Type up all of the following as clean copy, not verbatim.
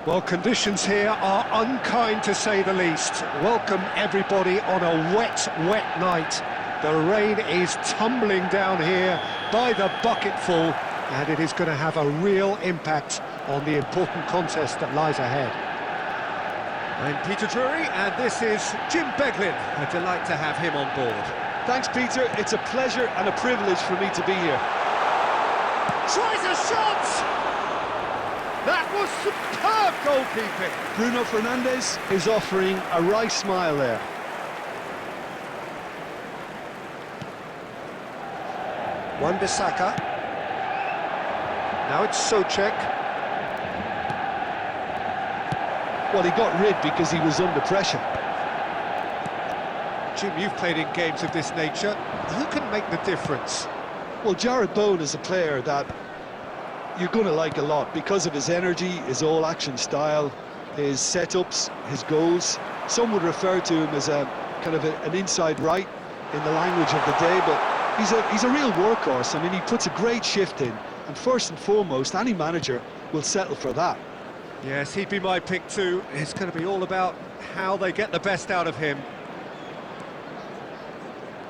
Well, conditions here are unkind to say the least. Welcome everybody on a wet, wet night. The rain is tumbling down here by the bucketful, and it is going to have a real impact on the important contest that lies ahead. I'm Peter Drury, and this is Jim Beglin. A delight to have him on board. Thanks, Peter. It's a pleasure and a privilege for me to be here. Tries a shot! That was superb goalkeeping. Bruno Fernandes is offering a wry smile there. Wan-Bissaka. Now it's Souček. Well, he got rid because he was under pressure. Jim, you've played in games of this nature. Who can make the difference? Well, Jared Bowen is a player that you're going to like a lot because of his energy, his all-action style, his setups, his goals. Some would refer to him as a kind of an inside right in the language of the day, but he's a real workhorse. I mean, he puts a great shift in, and first and foremost, any manager will settle for that. Yes, he'd be my pick too. It's going to be all about how they get the best out of him.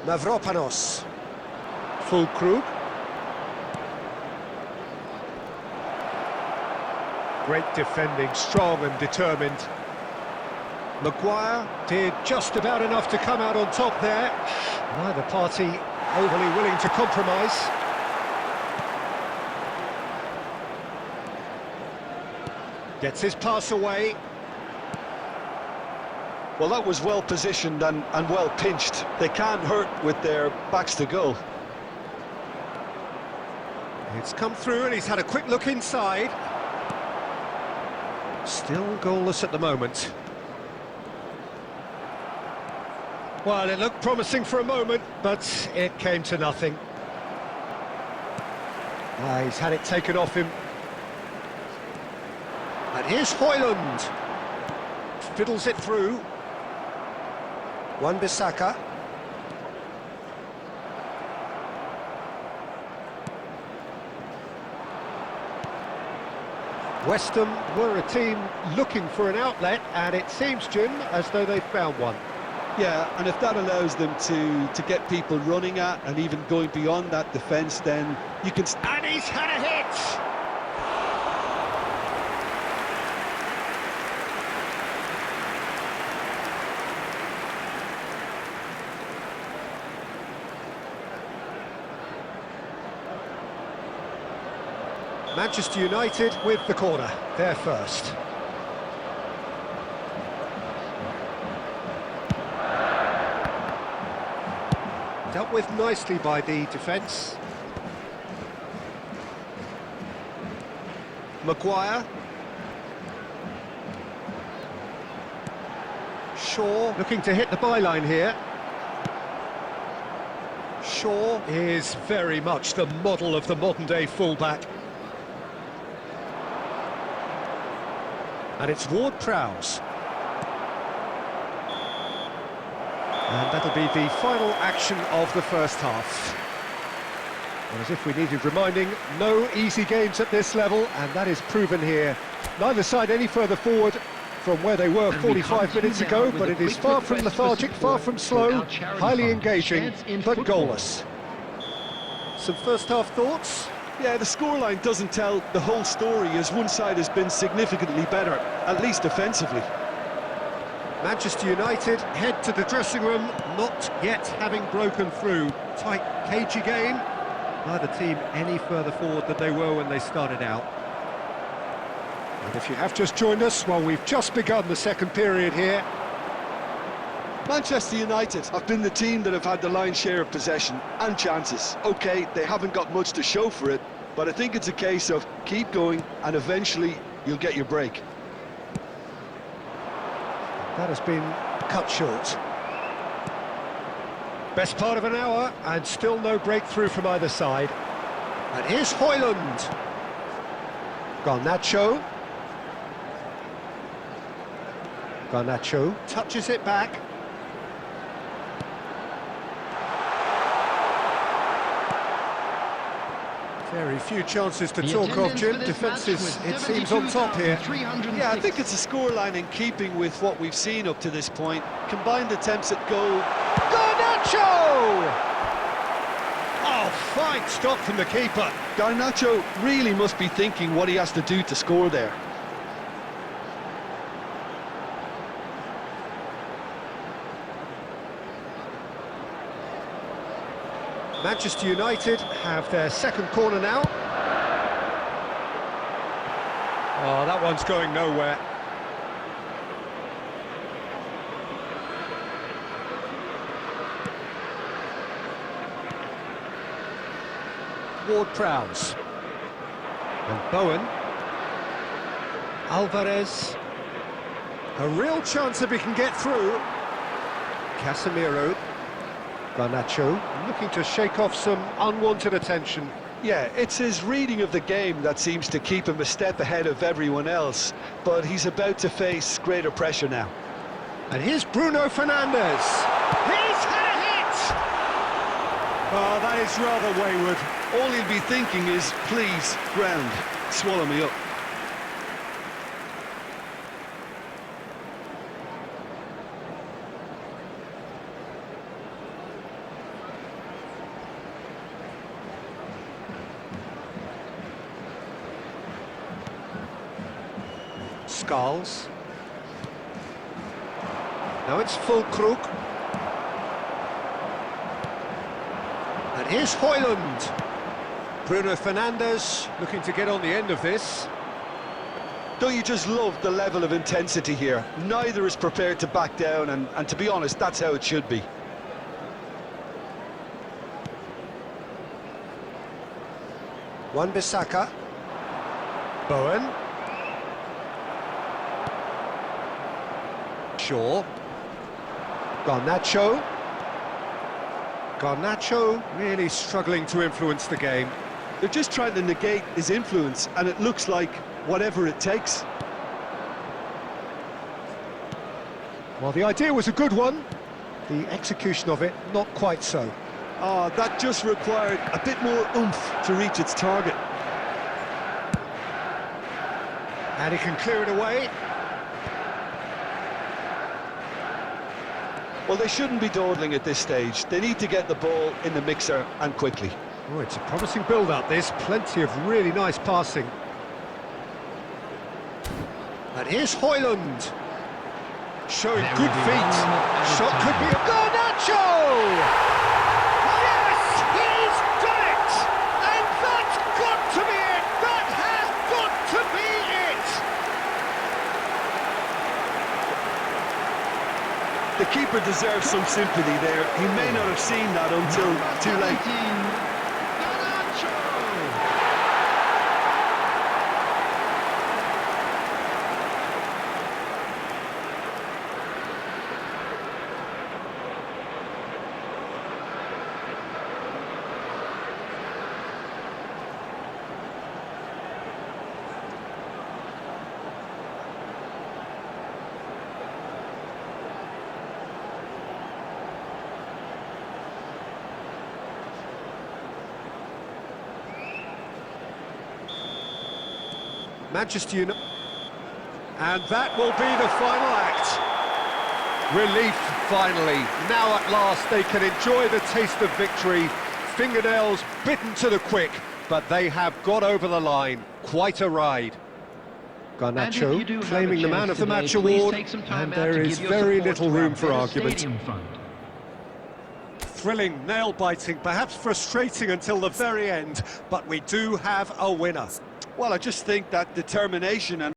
Mavropanos. Fulkrug. Great defending, strong and determined. Maguire did just about enough to come out on top there. Neither party overly willing to compromise. Gets his pass away. Well, that was well positioned and well pinched. They can't hurt with their backs to goal. It's come through and he's had a quick look inside. Still goalless at the moment. Well, it looked promising for a moment, but it came to nothing. He's had it taken off him. And here's Højlund. Fiddles it through. Wan-Bissaka. West Ham were a team looking for an outlet, and it seems, Jim, as though they've found one. Yeah, and if that allows them to get people running at and even going beyond that defence, then you can... And he's had a hit! Manchester United with the corner, they're first. Dealt with nicely by the defence. Maguire. Shaw looking to hit the byline here. Shaw is very much the model of the modern-day fullback. And it's Ward-Prowse. And that'll be the final action of the first half. And as if we needed reminding, no easy games at this level, and that is proven here. Neither side any further forward from where they were 45 minutes ago, but it is far from lethargic, far from slow, highly engaging, but goalless. Some first half thoughts? Yeah, the scoreline doesn't tell the whole story, as one side has been significantly better, at least defensively. Manchester United head to the dressing room, not yet having broken through. Tight, cagey game. Neither team any further forward than they were when they started out. And if you have just joined us, well, we've just begun the second period here. Manchester United have been the team that have had the lion's share of possession and chances. OK, they haven't got much to show for it, but I think it's a case of keep going and eventually you'll get your break. That has been cut short. Best part of an hour and still no breakthrough from either side. And here's Højlund. Garnacho. Garnacho touches it back. Very few chances to talk of, Jim. Defence is, it seems, on top here. Yeah, I think it's a scoreline in keeping with what we've seen up to this point. Combined attempts at goal. Garnacho! Oh, fine stop from the keeper. Garnacho really must be thinking what he has to do to score there. Manchester United have their second corner now. Oh, that one's going nowhere. Ward-Prowse. And Bowen. Alvarez. A real chance if he can get through. Casemiro. Garnacho looking to shake off some unwanted attention. Yeah, it's his reading of the game that seems to keep him a step ahead of everyone else, but he's about to face greater pressure now. And here's Bruno Fernandes. He's had a hit! Oh, that is rather wayward. All he'll be thinking is, please, ground, swallow me up. Skulls. Now it's Fulkrug. And here's Højlund. Bruno Fernandes looking to get on the end of this. Don't you just love the level of intensity here? Neither is prepared to back down, and to be honest, that's how it should be. Wan-Bissaka. Bowen. Shaw. Garnacho. Garnacho really struggling to influence the game. They're just trying to negate his influence, and it looks like whatever it takes. Well, the idea was a good one. The execution of it, not quite so. Oh, that just required a bit more oomph to reach its target. And he can clear it away. Well, they shouldn't be dawdling at this stage. They need to get the ball in the mixer, and quickly. Oh, it's a promising build-up, this. Plenty of really nice passing. And here's Højlund. Showing good feet. Shot could be a Garnacho! Yes, he's done it! And that's got to be it! That has got to be it! The keeper deserves some sympathy there. He may not have seen that until too late. Manchester United, and that will be the final act. Relief, finally. Now at last they can enjoy the taste of victory. Fingernails bitten to the quick, but they have got over the line. Quite a ride. Garnacho claiming the man of the match award, and there is very little room for argument. Thrilling, nail-biting, perhaps frustrating until the very end, but we do have a winner. Well, I just think that determination and